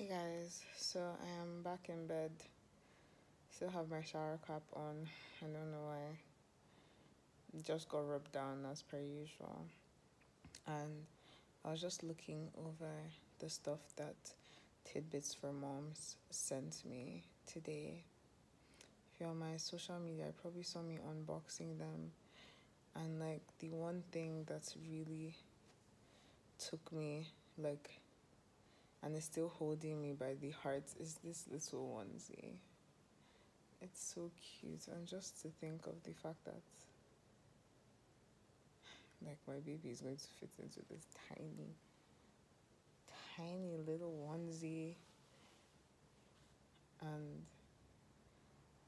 Hey guys, so I am back in bed. Still have my shower cap on. I don't know why. It just got rubbed down as per usual. And I was just looking over the stuff that Tidbits for Moms sent me today. If you're on my social media, you probably saw me unboxing them. And like the one thing that's really took me and is still holding me by the heart is this little onesie. It's so cute, and just to think of the fact that my baby is going to fit into this tiny, tiny little onesie, and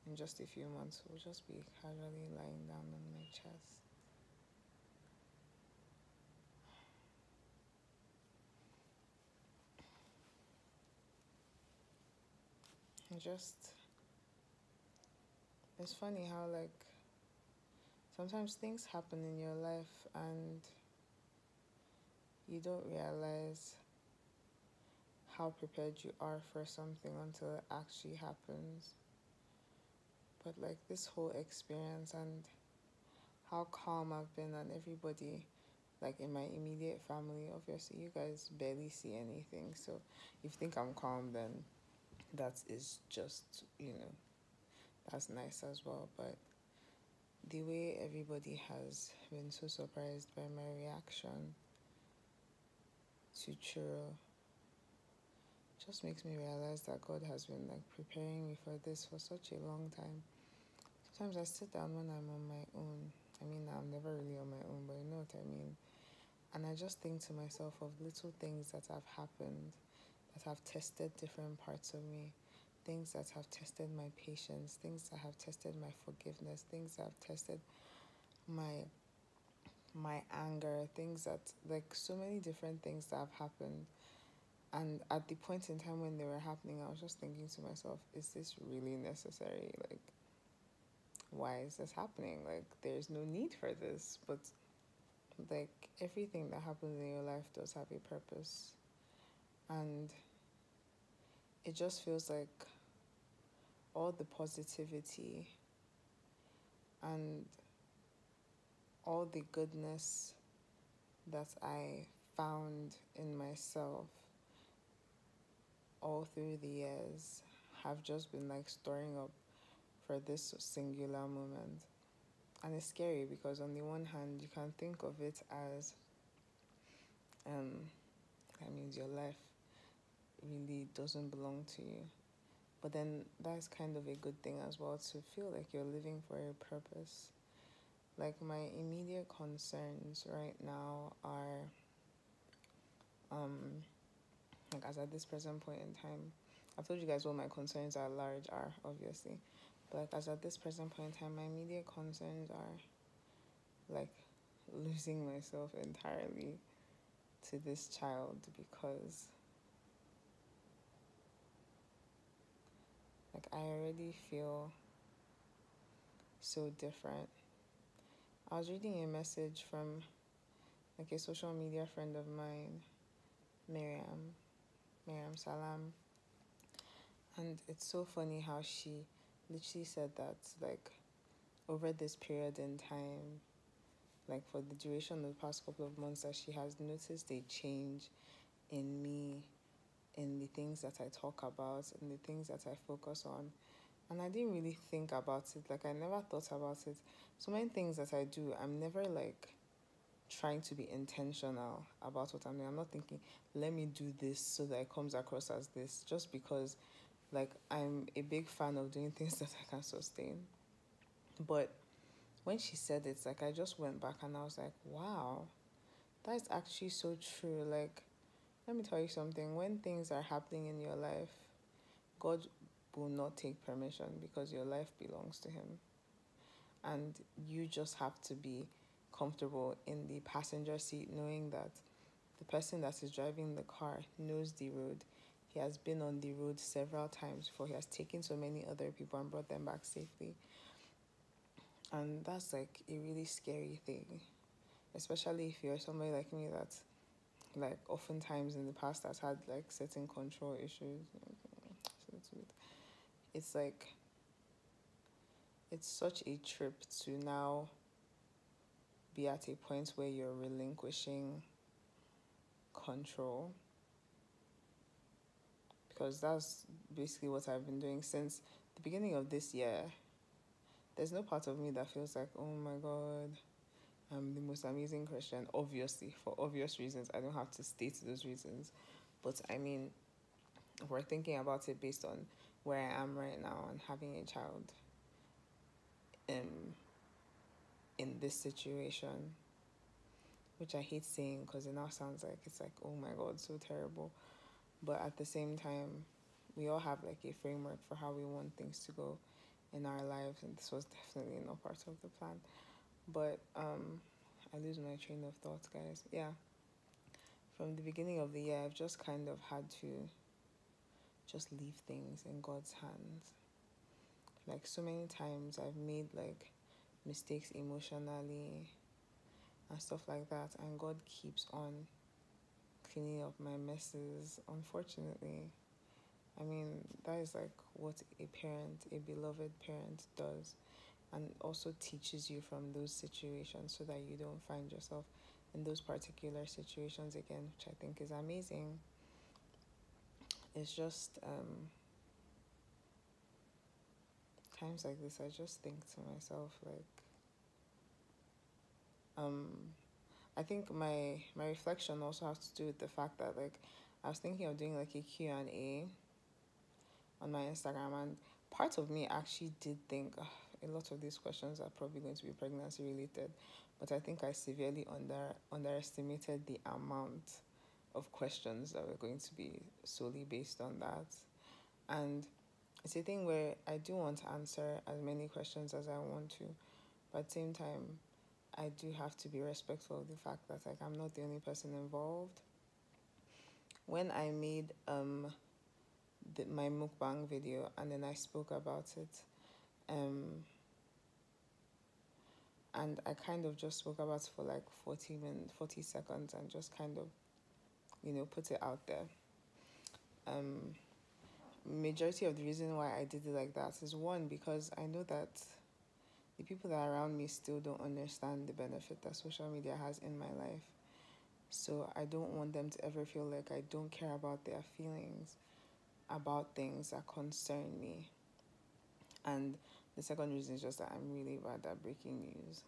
in just a few months we'll just be casually lying down on my chest. And just it's funny how sometimes things happen in your life and you don't realize how prepared you are for something until it actually happens. But this whole experience and how calm I've been, and everybody in my immediate family, obviously you guys barely see anything, so if you think I'm calm, then that is just, that's nice as well. But the way everybody has been so surprised by my reaction to Churro just makes me realize that God has been preparing me for this for such a long time. Sometimes I sit down when I'm on my own. I mean, I'm never really on my own, but you know what I mean. And I just think to myself of little things that have happened, that have tested different parts of me, things that have tested my patience, things that have tested my forgiveness, things that have tested my anger, things that so many different things that have happened. And at the point in time when they were happening, I was just thinking to myself, is this really necessary? Why is this happening? There's no need for this. But everything that happens in your life does have a purpose. And it just feels like all the positivity and all the goodness that I found in myself all through the years have just been storing up for this singular moment. And it's scary because on the one hand, you can think of it as that means your life really doesn't belong to you. But then that's kind of a good thing as well, to feel like you're living for a purpose. My immediate concerns right now are, as at this present point in time, I've told you guys what my concerns are obviously. But as at this present point in time, my immediate concerns are losing myself entirely to this child, because I already feel so different. I was reading a message from a social media friend of mine, Miriam Salam, and it's so funny how she literally said that over this period in time, for the duration of the past couple of months, that she has noticed a change in me, in the things that I talk about, in the things that I focus on. And I didn't really think about it. I never thought about it. So many things that I do, I'm never trying to be intentional about what I'm doing. I'm not thinking, let me do this so that it comes across as this, just because I'm a big fan of doing things that I can sustain. But when she said it, I just went back and I was like, wow, that's actually so true. Let me tell you something. When things are happening in your life, God will not take permission, because your life belongs to Him. And you just have to be comfortable in the passenger seat, knowing that the person that is driving the car knows the road. He has been on the road several times before. He has taken so many other people and brought them back safely. And that's a really scary thing, especially if you're somebody like me that like oftentimes in the past has had like certain control issues. It's like it's such a trip to now be at a point where you're relinquishing control, because that's basically what I've been doing since the beginning of this year. There's no part of me that feels like, oh my god, I'm the most amazing Christian. Obviously, for obvious reasons, I don't have to state those reasons. But I mean, we're thinking about it based on where I am right now and having a child in this situation, which I hate saying because it now sounds like it's like, oh my god, so terrible. But at the same time, we all have like a framework for how we want things to go in our lives, and this was definitely not part of the plan. But I lose my train of thought, guys. Yeah, from the beginning of the year, I've just kind of had to just leave things in God's hands. Like so many times I've made like mistakes emotionally and stuff like that, and God keeps on cleaning up my messes, unfortunately. I mean, that is like what a parent, a beloved parent does, and also teaches you from those situations so that you don't find yourself in those particular situations again, which I think is amazing. It's just times like this, I just think to myself like, I think my reflection also has to do with the fact that like I was thinking of doing like a Q&A on my Instagram, and part of me actually did think a lot of these questions are probably going to be pregnancy related, but I think I severely underestimated the amount of questions that were going to be solely based on that. And it's a thing where I do want to answer as many questions as I want to, but at the same time, I do have to be respectful of the fact that like I'm not the only person involved. When I made my mukbang video and then I spoke about it, and I kind of just spoke about it for like 40 seconds and just kind of, put it out there. Majority of the reason why I did it like that is, one, because I know that the people that are around me still don't understand the benefit that social media has in my life. So I don't want them to ever feel like I don't care about their feelings about things that concern me. And the second reason is just that I'm really bad at breaking news.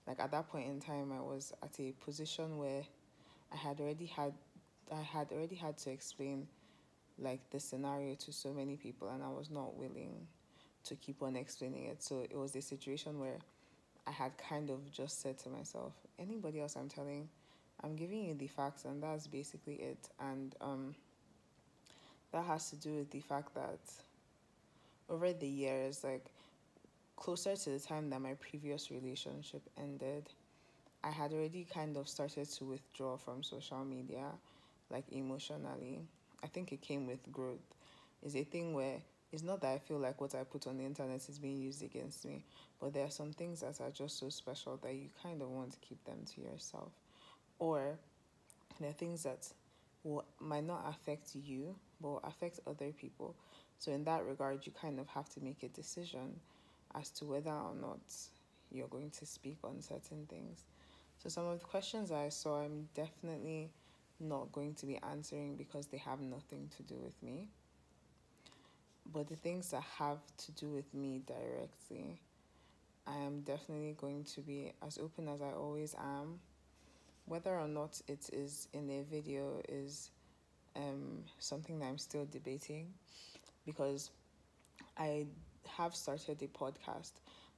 Like at that point in time, I was at a position where I had already had to explain like the scenario to so many people, and I was not willing to keep on explaining it. So it was a situation where I had kind of just said to myself, anybody else I'm telling, I'm giving you the facts and that's basically it. And that has to do with the fact that over the years, like closer to the time that my previous relationship ended, I had already kind of started to withdraw from social media, like emotionally. I think it came with growth. It's a thing where it's not that I feel like what I put on the internet is being used against me, but there are some things that are just so special that you kind of want to keep them to yourself. Or there are things that might not affect you, but will affect other people. So in that regard, you kind of have to make a decision as to whether or not you're going to speak on certain things. So some of the questions I saw, I'm definitely not going to be answering because they have nothing to do with me. But the things that have to do with me directly, I am definitely going to be as open as I always am. Whether or not it is in a video is something that I'm still debating, because I have started a podcast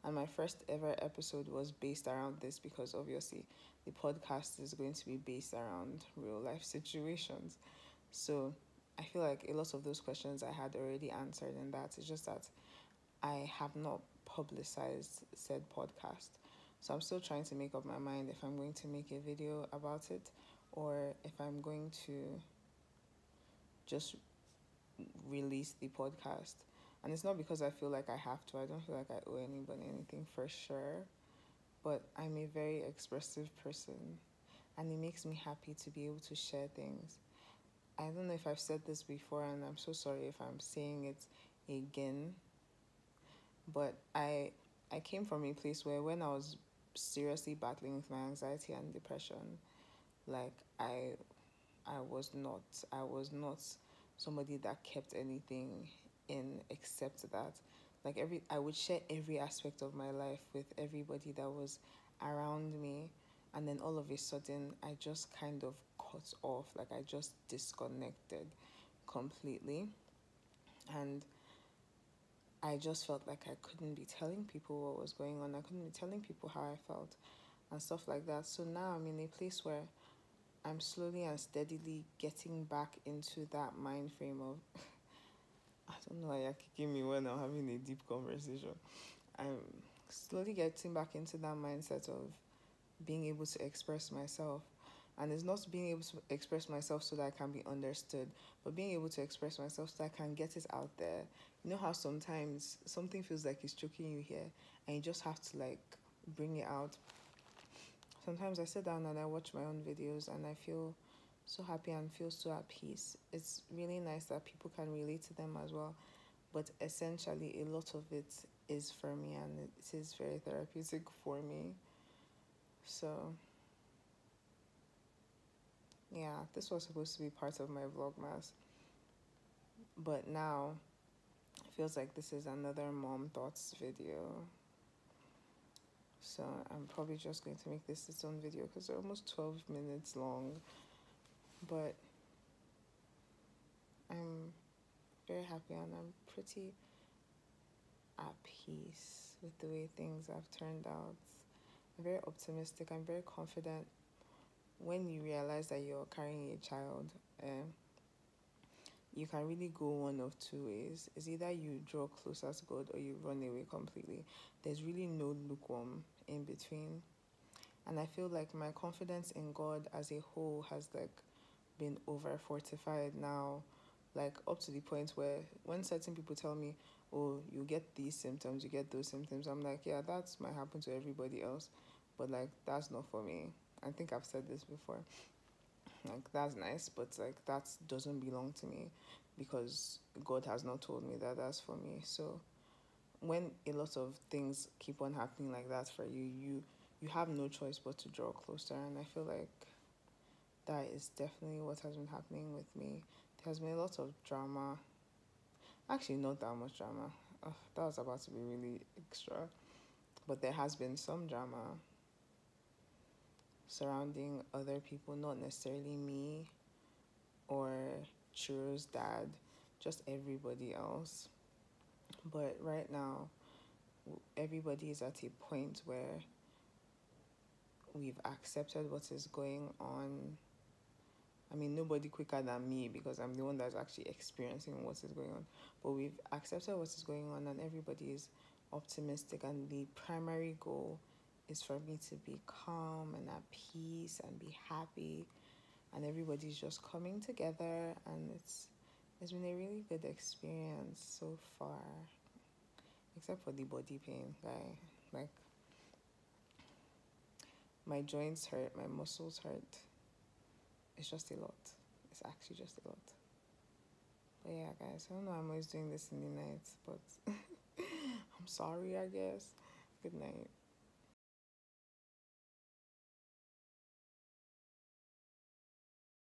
and my first ever episode was based around this, because obviously the podcast is going to be based around real life situations. So I feel like a lot of those questions I had already answered in that. It's just that I have not publicized said podcast. So I'm still trying to make up my mind if I'm going to make a video about it or if I'm going to just release the podcast. And it's not because I feel like I have to. I don't feel like I owe anybody anything for sure. But I'm a very expressive person. and it makes me happy to be able to share things. I don't know if I've said this before, and I'm so sorry if I'm saying it again, but I came from a place where when I was seriously battling with my anxiety and depression, like I was not somebody that kept anything in except that. Like I would share every aspect of my life with everybody that was around me, and then all of a sudden I just kind of cut off, like I just disconnected completely. And I just felt like I couldn't be telling people what was going on. I couldn't be telling people how I felt and stuff like that. So now I'm in a place where I'm slowly and steadily getting back into that mind frame of I don't know why you're kicking me when I'm having a deep conversation. I'm slowly getting back into that mindset of being able to express myself. And it's not being able to express myself so that I can be understood, but being able to express myself so that I can get it out there. You know how sometimes something feels like it's choking you here and you just have to like bring it out. Sometimes I sit down and I watch my own videos and I feel so happy and feel so at peace. It's really nice that people can relate to them as well. But essentially, a lot of it is for me and it is very therapeutic for me. So, yeah, this was supposed to be part of my vlogmas. But now, it feels like this is another mom thoughts video. So, I'm probably just going to make this its own video because they're almost 12 minutes long. But I'm very happy and I'm pretty at peace with the way things have turned out. I'm very optimistic. I'm very confident. When you realize that you're carrying a child, you can really go one of two ways. It's either you draw closer to God or you run away completely. There's really no lukewarm in between. And I feel like my confidence in God as a whole has like been over fortified now, like up to the point where when certain people tell me, oh, you get these symptoms, you get those symptoms, I'm like, yeah, that might happen to everybody else, but like that's not for me. I think I've said this before. Like that's nice, but like that doesn't belong to me because God has not told me that that's for me. So when a lot of things keep on happening like that for you, you have no choice but to draw closer. And I feel like that is definitely what has been happening with me. There has been a lot of drama. Actually, not that much drama. Oh, that was about to be really extra. But there has been some drama surrounding other people, not necessarily me or Churu's dad, just everybody else. But right now, everybody is at a point where we've accepted what is going on. I mean, nobody quicker than me because I'm the one that's actually experiencing what is going on. But we've accepted what is going on and everybody is optimistic. And the primary goal is for me to be calm and at peace and be happy. And everybody's just coming together. And it's been a really good experience so far. Except for the body pain, guy. Like, my joints hurt, my muscles hurt. It's just a lot. It's actually just a lot. But yeah, guys, I don't know I'm always doing this in the night, but I'm sorry, I guess. Good night.